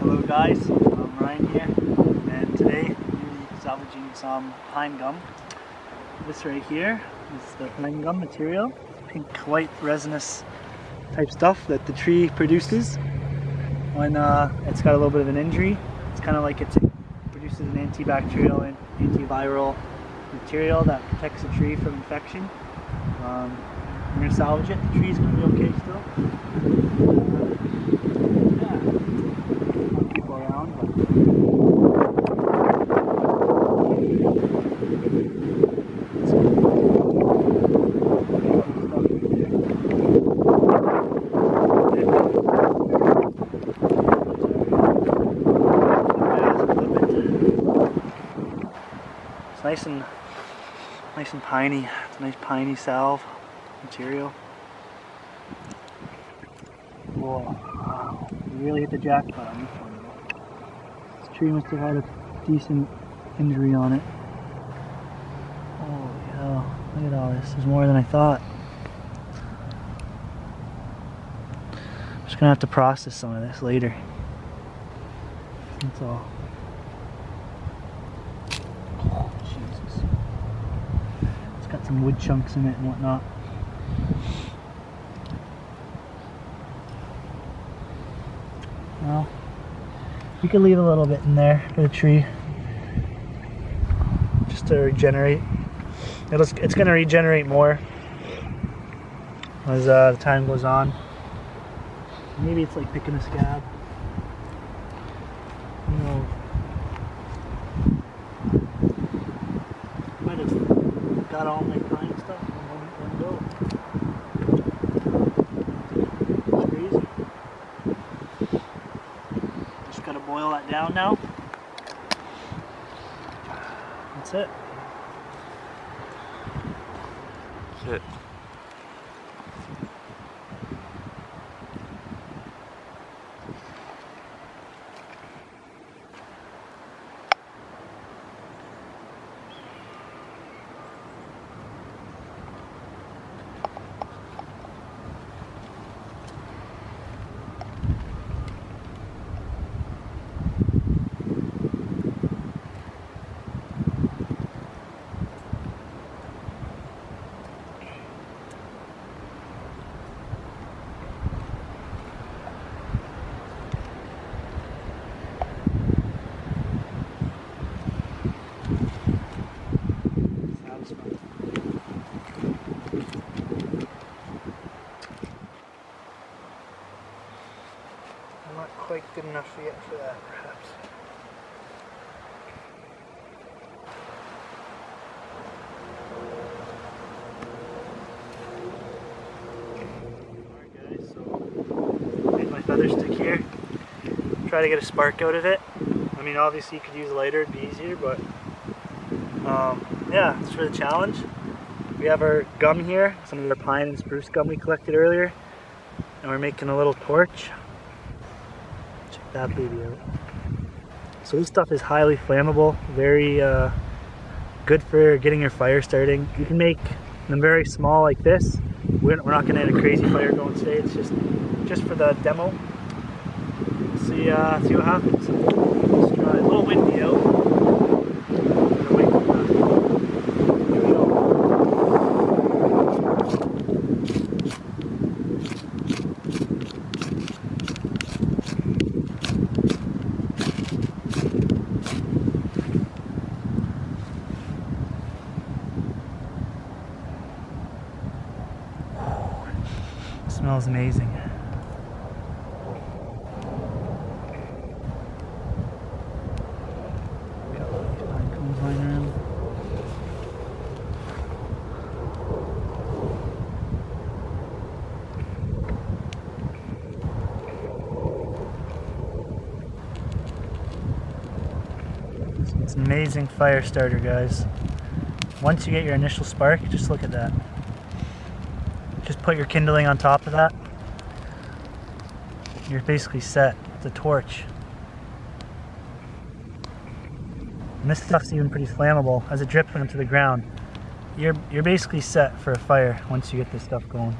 Hello guys, I'm Ryan here, and today I'm salvaging some pine gum. This right here is the pine gum material, pink, white, resinous type stuff that the tree produces when it's got a little bit of an injury. It's kind of like it produces an antibacterial and antiviral material that protects the tree from infection. I'm going to salvage it. The tree's going to be okay still. People around, but it's nice and piney. It's a nice piney salve material. Whoa, wow. You really hit the jackpot on this one. This tree must have had a decent injury on it. Holy hell, look at all this. There's more than I thought. I'm just gonna have to process some of this later. That's all. Oh, Jesus. It's got some wood chunks in it and whatnot. Well, you could leave a little bit in there for the tree, just to regenerate. It's going to regenerate more as the time goes on. Maybe it's like picking a scab. Who knows? Might have got all my pine stuff in one go. It's crazy. Just gotta boil that down now. That's it. That's it. I'm not quite good enough yet for that, perhaps. Alright guys, so made my feather stick here. Try to get a spark out of it. I mean, obviously you could use a lighter, it'd be easier, but yeah, it's for the challenge. We have our gum here, some of our pine and spruce gum we collected earlier, and we're making a little torch. Check that baby out. So this stuff is highly flammable, very good for getting your fire starting. You can make them very small like this. We're not going to get a crazy fire going today, it's just for the demo. See what happens. Let's try. A little windy out. Here we go. It smells amazing. It's an amazing fire starter, guys. Once you get your initial spark, just look at that. Just put your kindling on top of that. You're basically set. It's a torch. And this stuff's even pretty flammable as it drips into the ground. You're basically set for a fire once you get this stuff going.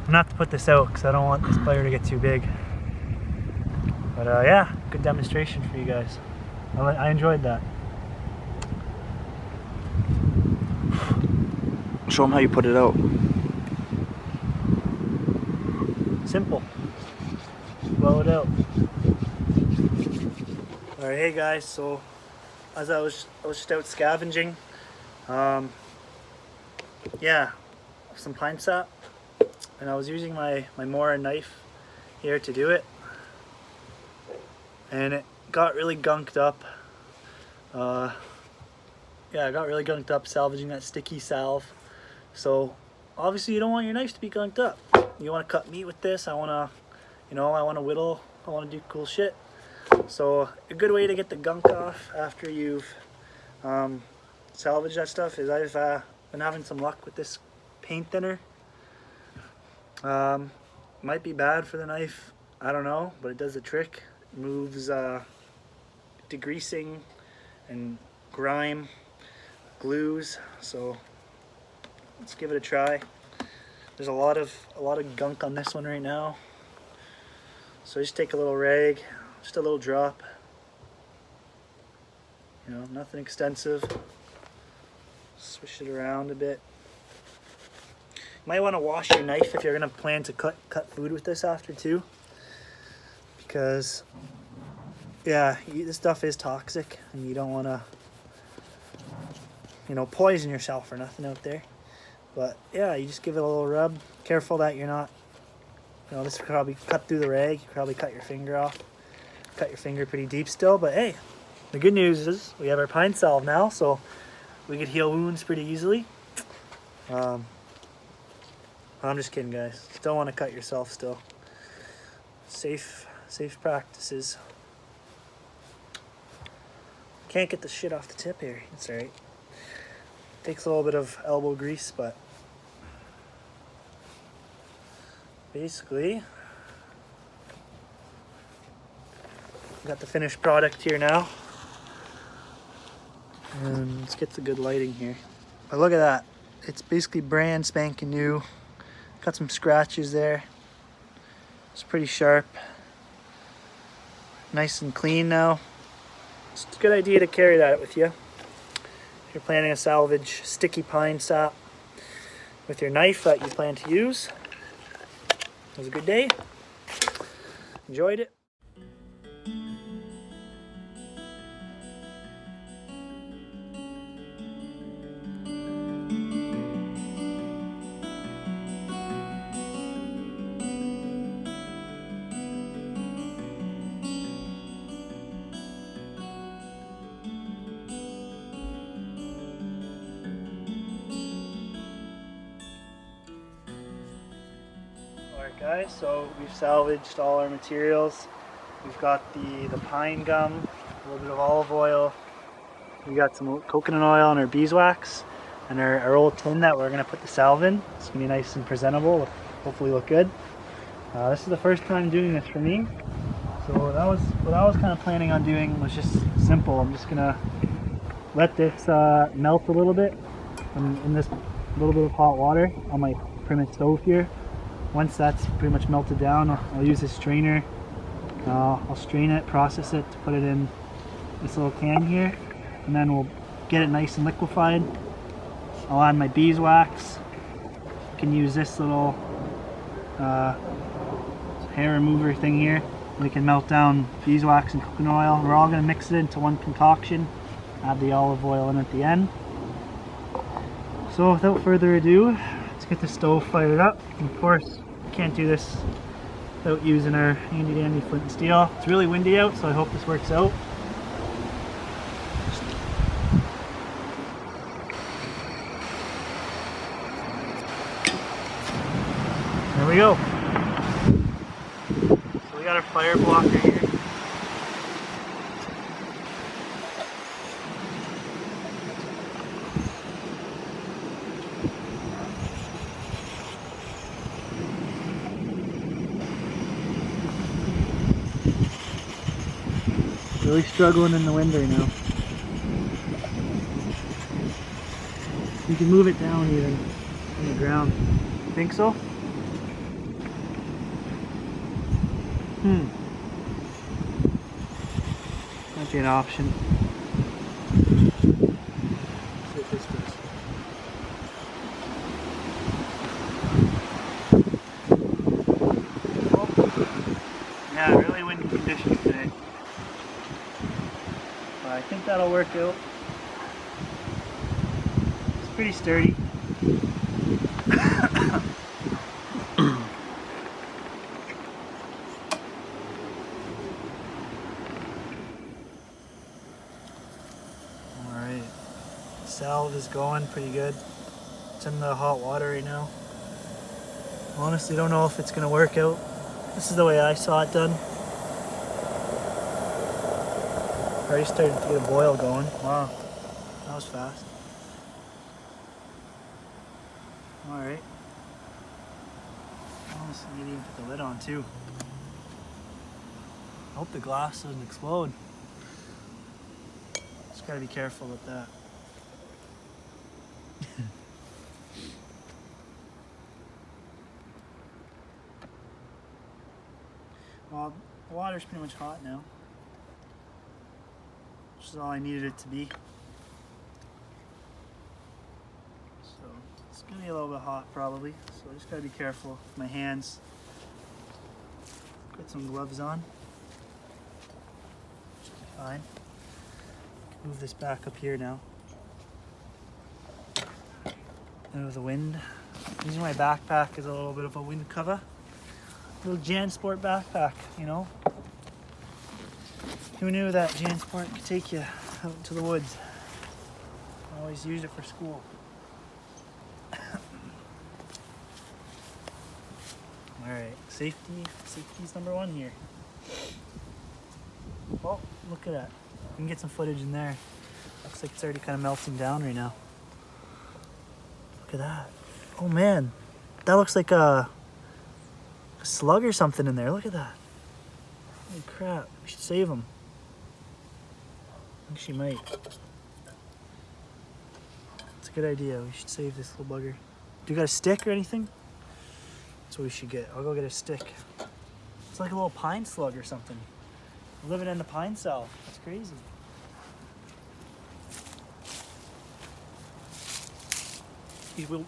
gonna have to put this out because I don't want this fire to get too big. But yeah, good demonstration for you guys. I enjoyed that. Show them how you put it out. Simple. Blow it out. Alright, hey guys, so as I was just out scavenging. Yeah, some pine sap, and I was using my Mora knife here to do it, and it got really gunked up. Yeah, I got really gunked up salvaging that sticky salve. So obviously you don't want your knife to be gunked up. You want to cut meat with this. I want to, I want to whittle. I want to do cool shit. So a good way to get the gunk off after you've salvaged that stuff is I've been having some luck with this paint thinner. Might be bad for the knife, I don't know, but it does the trick. It moves degreasing and grime, glues. So let's give it a try. There's a lot of gunk on this one right now. So just take a little rag, just a little drop. Nothing extensive. Swish it around a bit. You might want to wash your knife if you're going to plan to cut food with this after too, because yeah, this stuff is toxic and you don't want to poison yourself or nothing out there. But yeah, you just give it a little rub. Careful that you're not, this could probably cut through the rag. You could probably cut your finger off. Cut your finger pretty deep still, but hey, the good news is we have our pine salve now, so we could heal wounds pretty easily. I'm just kidding, guys. Don't want to cut yourself still. Safe practices. Can't get the shit off the tip here. It's alright. Takes a little bit of elbow grease, but basically got the finished product here now. And let's get the good lighting here. But look at that. It's basically brand spanking new. Got some scratches there. It's pretty sharp. Nice and clean now. It's a good idea to carry that with you. If you're planning to salvage sticky pine sap with your knife that you plan to use. It was a good day. Enjoyed it. Alright guys, so we've salvaged all our materials. We've got the pine gum, a little bit of olive oil. We got some coconut oil and our beeswax, and our old tin that we're going to put the salve in. It's going to be nice and presentable, hopefully look good. This is the first time doing this for me. So what I was kind of planning on doing was just simple. I'm just going to let this melt a little bit in this little bit of hot water on my Primus stove here. Once that's pretty much melted down, I'll use this strainer. I'll strain it, process it to put it in this little can here, and then we'll get it nice and liquefied. I'll add my beeswax. You can use this little hair remover thing here. We can melt down beeswax and coconut oil. We're all going to mix it into one concoction. Add the olive oil in at the end. So without further ado, let's get the stove fired up. And of course, can't do this without using our handy dandy flint and steel. It's really windy out, so I hope this works out. There we go. So we got our fire blocker here. Really struggling in the wind right now. You can move it down even on the ground. Think so? Might be an option. See if this does. Yeah, really windy conditions today. But I think that'll work out. It's pretty sturdy. Alright, salve is going pretty good. It's in the hot water right now. Honestly, don't know if it's gonna work out. This is the way I saw it done. Already started to get a boil going. Wow, that was fast. Alright. Honestly, maybe even put the lid on too. I hope the glass doesn't explode. Just gotta be careful with that. Well, the water's pretty much hot now. Which is all I needed it to be. So it's gonna be a little bit hot probably. So I just gotta be careful with my hands. Put some gloves on. Should be fine. Move this back up here now. Out of the wind. Using my backpack as a little bit of a wind cover. Little JanSport backpack, you know. Who knew that JanSport could take you out into the woods? I always used it for school. Alright, safety's number one here. Oh, look at that. We can get some footage in there. Looks like it's already kind of melting down right now. Look at that. Oh man, that looks like a slug or something in there. Look at that. Holy crap, we should save him. I think she might. It's a good idea. We should save this little bugger. Do you got a stick or anything? That's what we should get. I'll go get a stick. It's like a little pine slug or something. Living in the pine cell. That's crazy.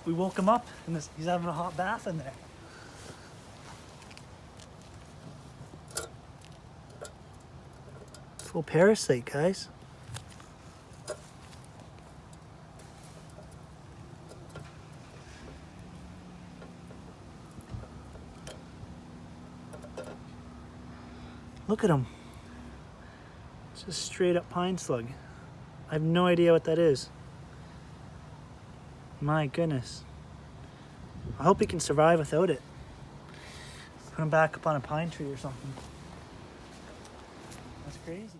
We woke him up and he's having a hot bath in there. It's a little parasite, guys. Look at him. It's just straight up pine slug. I have no idea what that is. My goodness. I hope he can survive without it. Put him back up on a pine tree or something. That's crazy.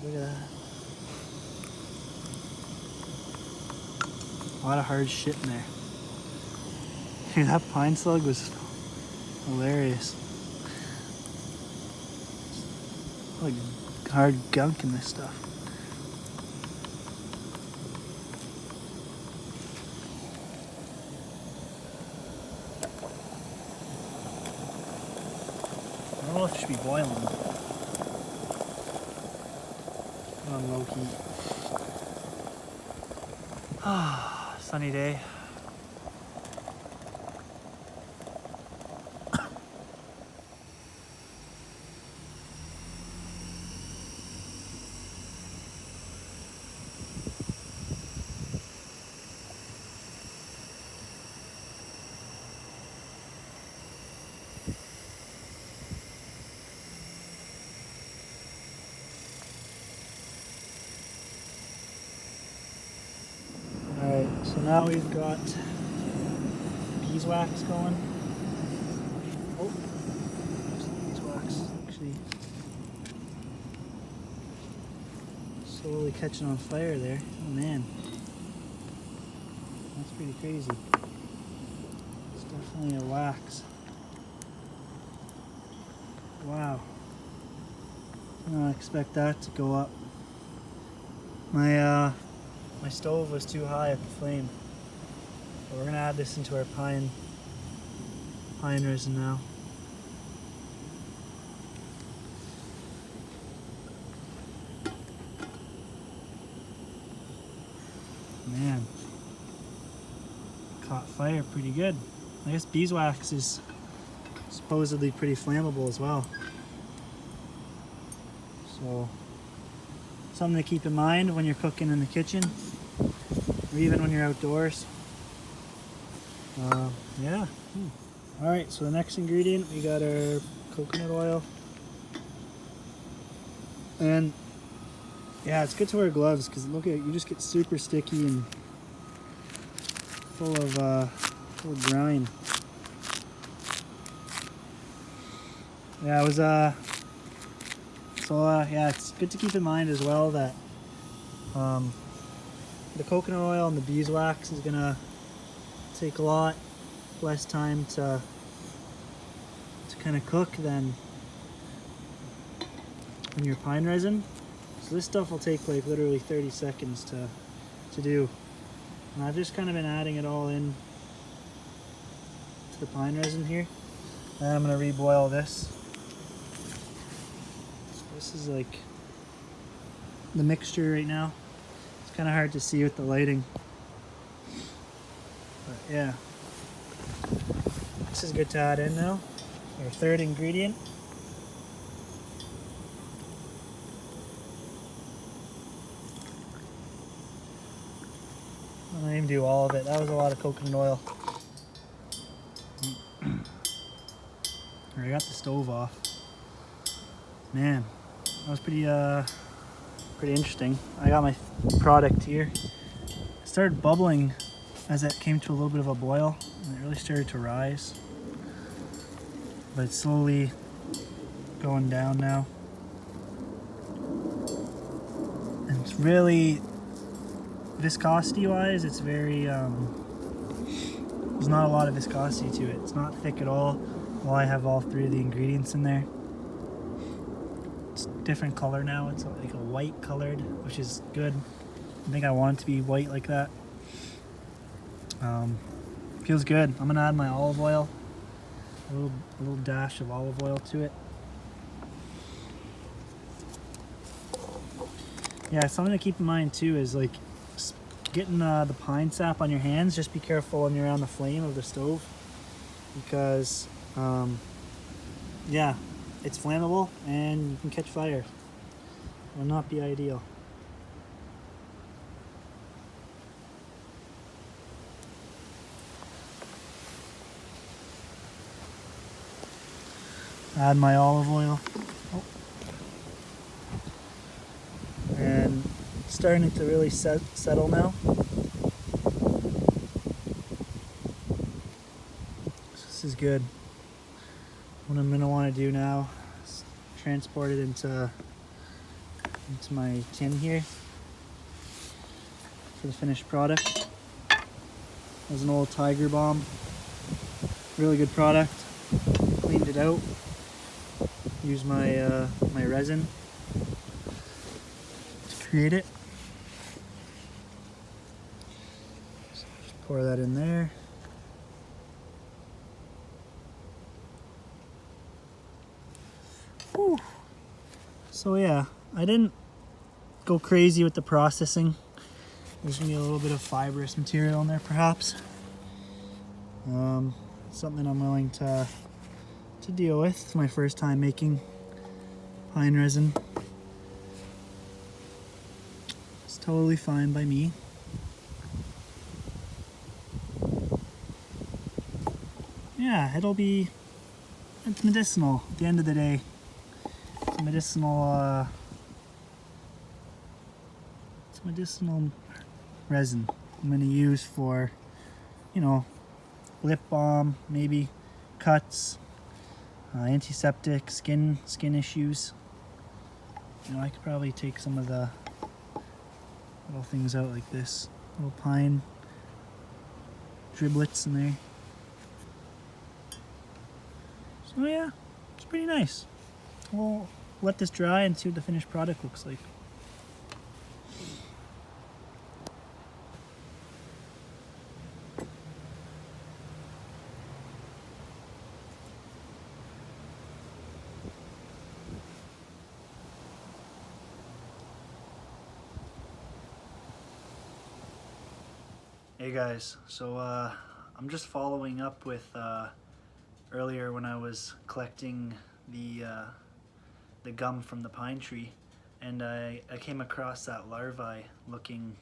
Look at that. A lot of hard shit in there. Dude, that pine slug was hilarious. Like hard gunk in this stuff. I don't know if it should be boiling. On low heat. Ah, sunny day. So now we've got beeswax going. Oh, there's the beeswax actually slowly catching on fire there. Oh man, that's pretty crazy. It's definitely a wax. Wow, I didn't expect that to go up. My stove was too high at the flame. So we're gonna add this into our pine resin now. Man, caught fire pretty good. I guess beeswax is supposedly pretty flammable as well. So something to keep in mind when you're cooking in the kitchen, or even when you're outdoors. Yeah. All right, so the next ingredient, we got our coconut oil. And yeah, it's good to wear gloves because look at, you just get super sticky and full of grime. Yeah, it was yeah, it's good to keep in mind as well that the coconut oil and the beeswax is gonna take a lot less time to kind of cook than your pine resin. So this stuff will take like literally 30 seconds to do. And I've just kind of been adding it all in to the pine resin here. And I'm gonna reboil this. So this is like the mixture right now. It's kind of hard to see with the lighting. But yeah, this is good to add in now. Our third ingredient. I didn't even do all of it. That was a lot of coconut oil. I got the stove off. Man, that was pretty interesting. I got my product here. It started bubbling as it came to a little bit of a boil, and it really started to rise. But it's slowly going down now. And it's really, viscosity wise, it's very, there's not a lot of viscosity to it. It's not thick at all. Well, I have all three of the ingredients in there. It's different color now. It's like a white colored, which is good. I think I want it to be white like that. Feels good. I'm gonna add my olive oil. A little dash of olive oil to it. Yeah, something to keep in mind too is like getting the pine sap on your hands. Just be careful when you're around the flame of the stove because yeah, it's flammable and you can catch fire. It will not be ideal. Add my olive oil. Oh. And it's starting to really settle now. So this is good. What I'm gonna want to do now is transport it into my tin here for the finished product. There's an old Tiger Balm. Really good product. Cleaned it out. Use my my resin to create it. So just pour that in there. Whew. So yeah, I didn't go crazy with the processing. There's gonna be a little bit of fibrous material in there, perhaps. Something I'm willing to deal with. It's my first time making pine resin. It's totally fine by me. Yeah, it's medicinal at the end of the day. It's medicinal resin I'm going to use for, you know, lip balm, maybe cuts, antiseptic, skin issues. You know, I could probably take some of the little things out like this, little pine driblets in there. So yeah, it's pretty nice. We'll let this dry and see what the finished product looks like. Hey guys, so I'm just following up with earlier when I was collecting the gum from the pine tree, and I came across that larvae looking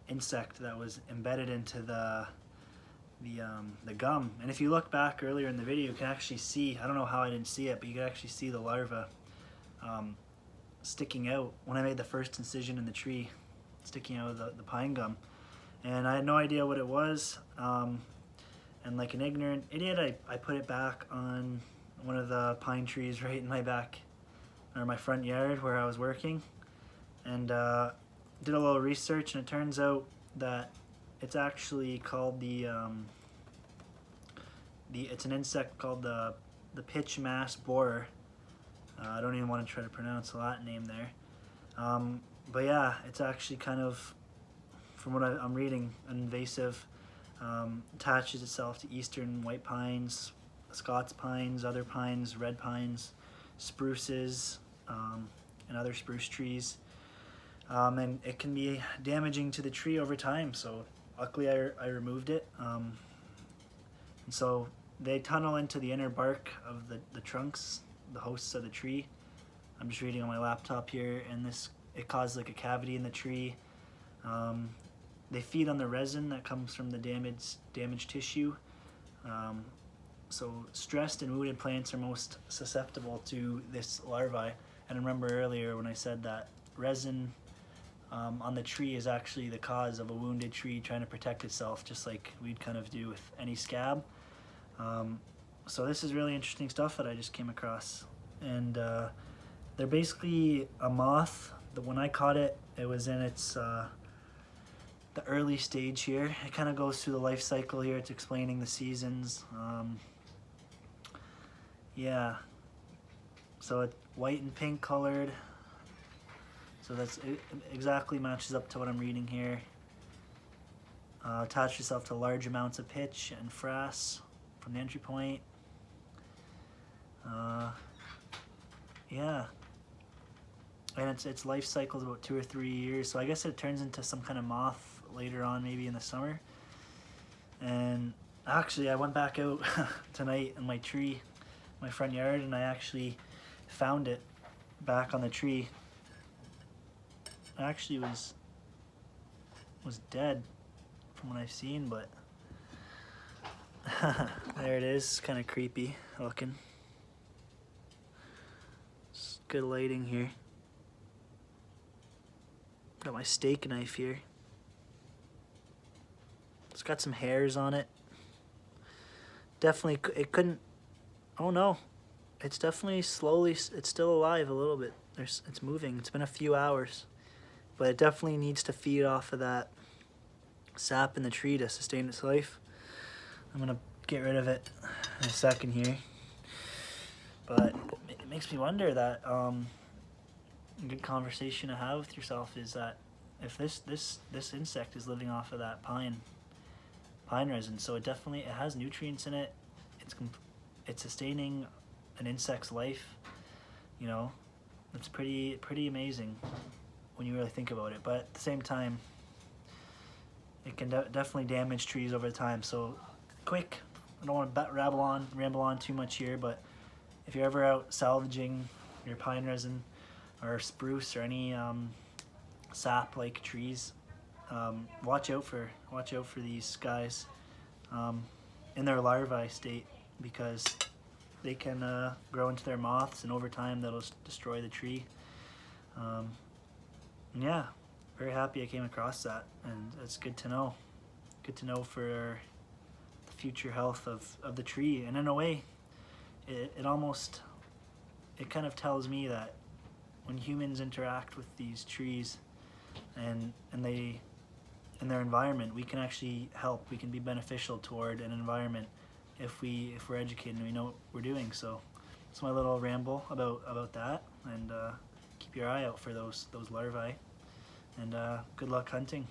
insect that was embedded into the gum. And if you look back earlier in the video, you can actually see, I don't know how I didn't see it, but you can actually see the larva sticking out when I made the first incision in the tree, sticking out of the pine gum. And I had no idea what it was, and like an ignorant idiot, I put it back on one of the pine trees right in my back, or my front yard where I was working, and did a little research, and it turns out that it's actually called it's an insect called the pitch mass borer. I don't even want to try to pronounce the Latin name there, but yeah, it's actually kind of, from what I'm reading, an invasive. Attaches itself to eastern white pines, Scots pines, other pines, red pines, spruces, and other spruce trees. And it can be damaging to the tree over time, so luckily I removed it. And so they tunnel into the inner bark of the trunks, the hosts of the tree. I'm just reading on my laptop here, and it causes like a cavity in the tree. They feed on the resin that comes from the damaged tissue. So stressed and wounded plants are most susceptible to this larvae. And remember earlier when I said that resin on the tree is actually the cause of a wounded tree trying to protect itself, just like we'd kind of do with any scab. So this is really interesting stuff that I just came across. And they're basically a moth. When I caught it, it was in its the early stage here. It kind of goes through the life cycle here. It's explaining the seasons. Yeah, so it's white and pink colored, so it exactly matches up to what I'm reading here. Attach yourself to large amounts of pitch and frass from the entry point. Yeah, and its life cycle is about 2 or 3 years, so I guess it turns into some kind of moth later on, maybe in the summer. And actually I went back out tonight in my tree, my front yard, and I actually found it back on the tree. It actually was dead from what I've seen, but there it is. Kind of creepy looking. It's good lighting here. Got my steak knife here. It's got some hairs on it. Definitely, it couldn't, oh no. It's definitely slowly, it's still alive a little bit. It's moving. It's been a few hours. But it definitely needs to feed off of that sap in the tree to sustain its life. I'm gonna get rid of it in a second here. But it makes me wonder that a good conversation to have with yourself is that if this insect is living off of that pine resin, so it has nutrients in it. It's sustaining an insect's life. You know, it's pretty amazing when you really think about it. But at the same time, it can definitely damage trees over time. So quick, I don't want to ramble on too much here, but if you're ever out salvaging your pine resin or spruce or any sap-like trees, watch out for these guys in their larvae state, because they can grow into their moths, and over time that'll destroy the tree. Yeah, very happy I came across that, and it's good to know. Good to know for the future health of the tree. And in a way, it kind of tells me that when humans interact with these trees and in their environment, we can actually help. We can be beneficial toward an environment if we're educated and we know what we're doing. So it's my little ramble about that, and keep your eye out for those larvae, and good luck hunting.